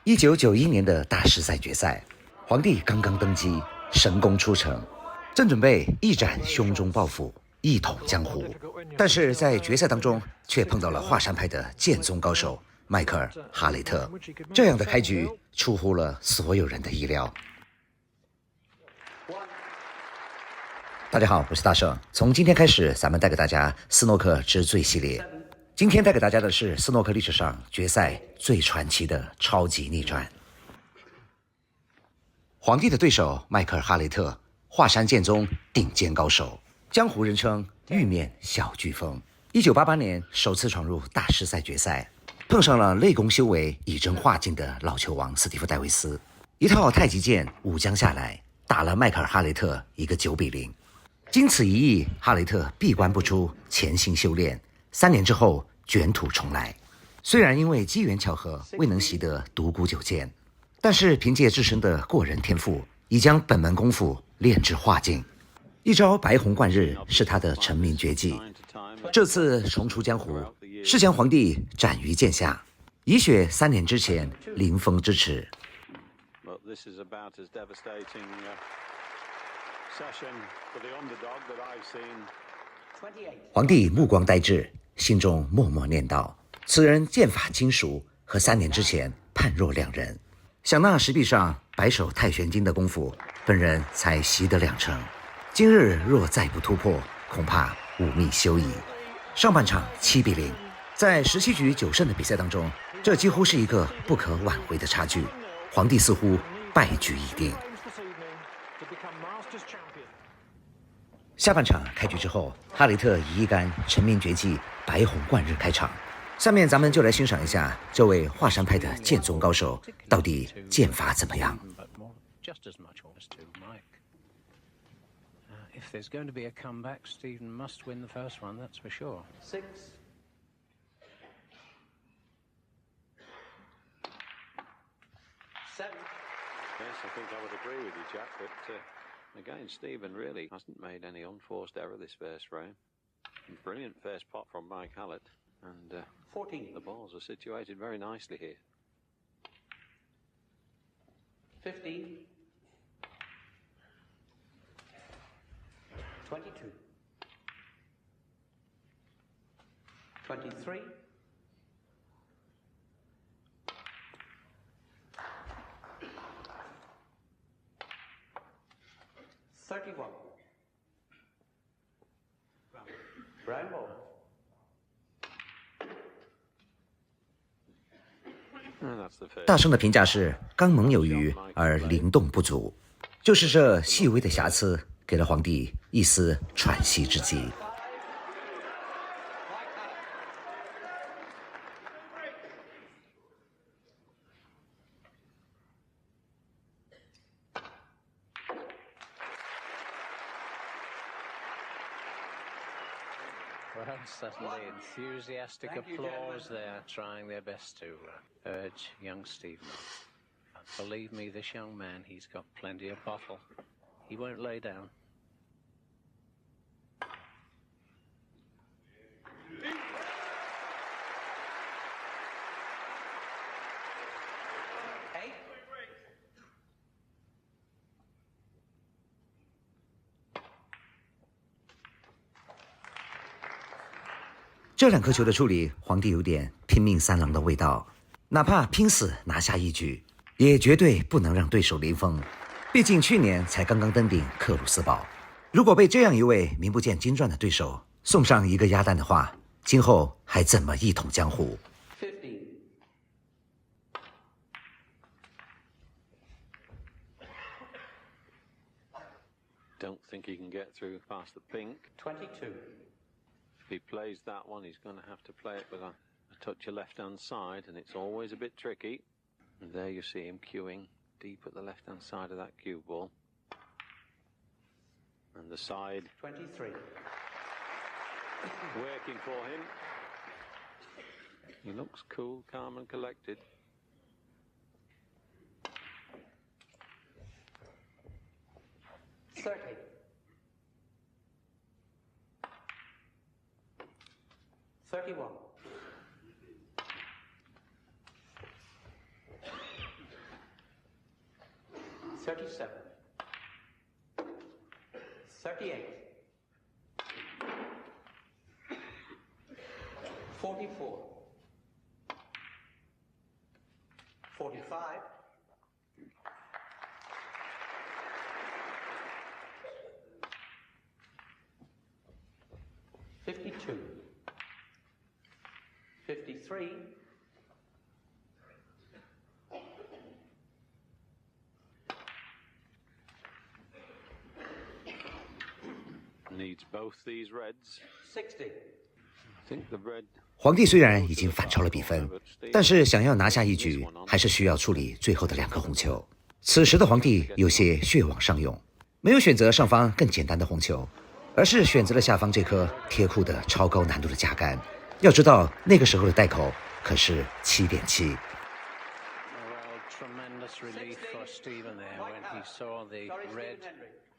1991年的大师赛决赛，皇帝刚刚登基，神功出城，正准备一展胸中抱负，一统江湖。但是在决赛当中，却碰到了华山派的剑宗高手迈克尔·哈雷特。这样的开局出乎了所有人的意料。大家好，我是大圣。从今天开始，咱们带给大家斯诺克之最系列。今天带给大家的是斯诺克历史上决赛最传奇的超级逆转。皇帝的对手迈克尔·哈雷特，华山剑宗顶尖高手，江湖人称玉面小飓风。1988年首次闯入大师赛决赛，碰上了内功修为已臻化境的老球王斯蒂夫·戴维斯，一套太极剑5将下来，打了迈克尔·哈雷特一个9-0。经此一役，哈雷特闭关不出，潜心修炼，3年之后卷土重来。虽然因为机缘巧合未能习得独孤九剑，但是凭借自身的过人天赋，已将本门功夫练至化境。一招白虹贯日是他的成名绝技。这次重出江湖，是将皇帝斩于剑下，以雪3年之前临风之耻。皇帝目光呆滞，心中默默念道：此人剑法精熟，和3年之前判若两人。想那石壁上白手太玄经的功夫，本人才习得2成。今日若再不突破，恐怕忤逆休矣。上半场7-0，在17局9胜的比赛当中，这几乎是一个不可挽回的差距。皇帝似乎败局已定。下半场开局之后，哈雷特以一杆成名绝技白虹贯日开场。下面咱们就来欣赏一下这位华山派的剑宗高手到底剑法怎么样。If there's going to be a comeback, Stephen must win the first one, that's for sure. 6. 7. Yes, I think I would agree with you, Jack, but again, Stephen really hasn't made any unforced error this first round. Brilliant first pot from Mike Hallett, and 14. the balls are situated very nicely here. 15. 22. 23. 31. Brown ball. 大圣的评价是刚猛有余，而灵动不足，就是这细微的瑕疵给了皇帝一丝喘息之机。Well, certainly enthusiastic applause there, trying their best to urge young Stephen on. Believe me, this young man, he's got plenty of bottle. He won't lay down.这2颗球的处理，皇帝有点拼命3郎的味道，哪怕拼死拿下一局，也绝对不能让对手零封。毕竟去年才刚刚登顶克鲁斯堡，如果被这样一位名不见经传的对手送上一个鸭蛋的话，今后还怎么一统江湖15. Don't think he can get through past the pink. 22. If he plays that one, he's going to have to play it with a touch of left-hand side, and it's always a bit tricky. And there you see him cueing deep at the left-hand side of that cue ball. And the side 23. working for him. He looks cool, calm and collected. 30. 31. 37. 38. 44. 45. 52. 53. ，needs both these reds. 60. I think the red 皇帝虽然已经反超了比分，但是想要拿下一局，还是需要处理最后的2颗红球。此时的皇帝有些血往上涌，没有选择上方更简单的红球，而是选择了下方这颗铁库的超高难度的加杆。要知道那个时候的袋口可是7.7。Well, tremendous relief for Stephen there when he saw the red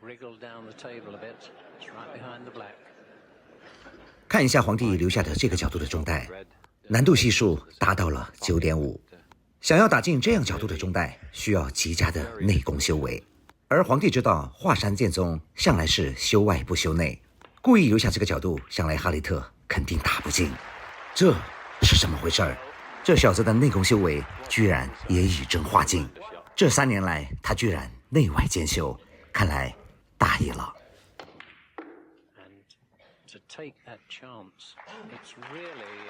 wriggle down the table a bit. It's right behind the black. 看一下皇帝留下的这个角度的中袋，难度系数达到了9.5。想要打进这样角度的中袋，需要极佳的内功修为。而皇帝知道华山剑宗向来是修外不修内，故意留下这个角度，想来哈雷特肯定打不进。这是怎么回事儿？这小子的内功修为居然也以真化境，这3年来他居然内外兼修，看来大意了。To take that chance, it's really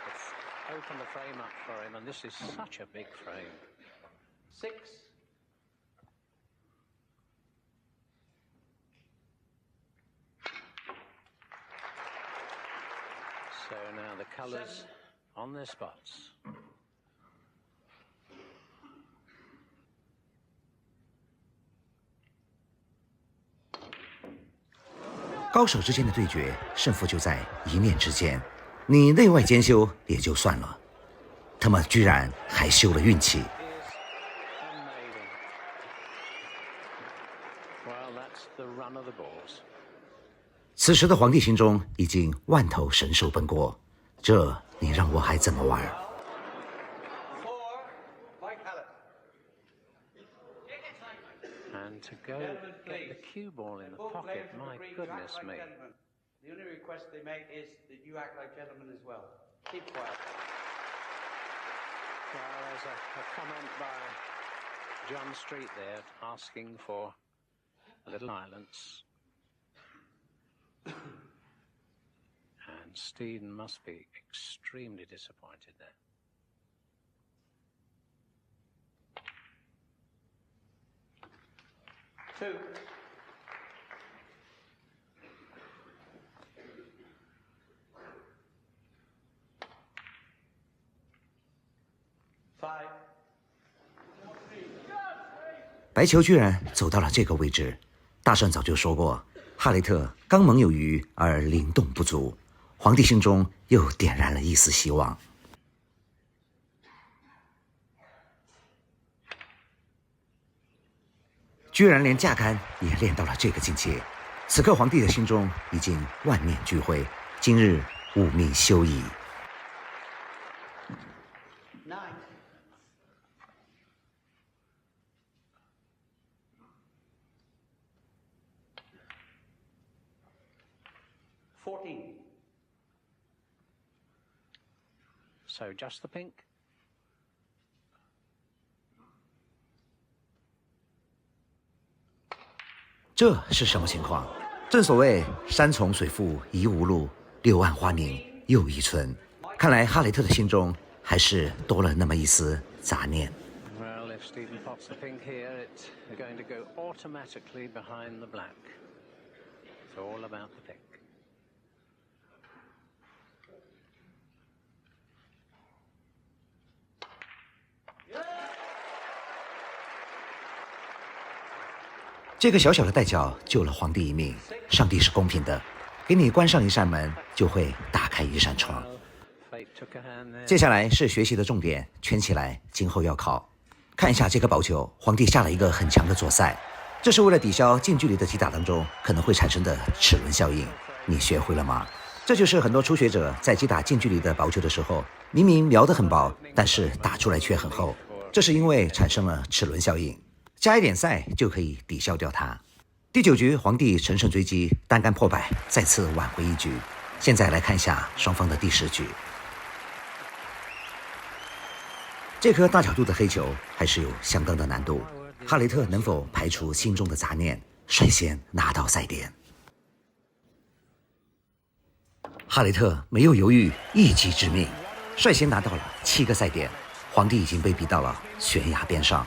it's opened the frame up for him, and this is such a big frame. 6. So now the colours on their spots. 高手之间的对决，胜负就在一念之间。你内外兼修也就算了，他们居然还修了运气。Amazing. Well, that's the run of the balls. 此时的皇帝心中已经万头神兽奔过，这你让我还怎么玩？ 4. Mike Hallett. And to go get the cue ball in the Both pocket, players will my agree to goodness act me. like gentlemen. The only request they make is that you act like gentlemen as well. Keep quiet. Well, there's a comment by John Street there asking for a little silence. And Stephen must be extremely disappointed there. 2. 5. 白球居然走到了这个位置。大圣早就说过，哈雷特刚猛有余而灵动不足。皇帝心中又点燃了一丝希望。居然连架杆也练到了这个境界。此刻皇帝的心中已经万念俱灰，今日吾命休矣。 9. 14. So just the pink. 这是什么情况？正所谓山重水复疑无路，柳暗花明又一村。看来哈雷特的心中还是多了那么一丝杂念。 Well, if Stephen pops the pink here, it's going to go automatically behind the black. It's all about the pink. 这个小小的带脚救了皇帝一命，上帝是公平的，给你关上一扇门，就会打开一扇窗。 Fate took a hand there. 接下来是学习的重点，圈起来，今后要考。看一下这个宝球，皇帝下了一个很强的左塞，这是为了抵消近距离的击打当中可能会产生的齿轮效应。你学会了吗？这就是很多初学者在击打近距离的薄球的时候，明明瞄得很薄，但是打出来却很厚，这是因为产生了齿轮效应。加一点赛就可以抵消掉它。第9局，皇帝乘胜追击，单杆破百，再次挽回一局。现在来看一下双方的第10局。这颗大角度的黑球还是有相当的难度，哈雷特能否排除心中的杂念，率先拿到赛点？哈雷特没有犹豫，一击致命，率先拿到了7个赛点。皇帝已经被逼到了悬崖边上。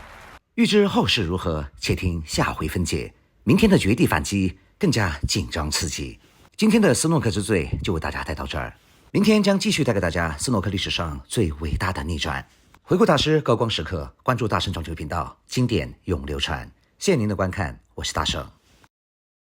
欲知后事如何，且听下回分解。明天的绝地反击更加紧张刺激。今天的斯诺克之最就为大家带到这儿，明天将继续带给大家斯诺克历史上最伟大的逆转。回顾大师高光时刻，关注大圣撞球频道，经典永流传。谢谢您的观看，我是大圣。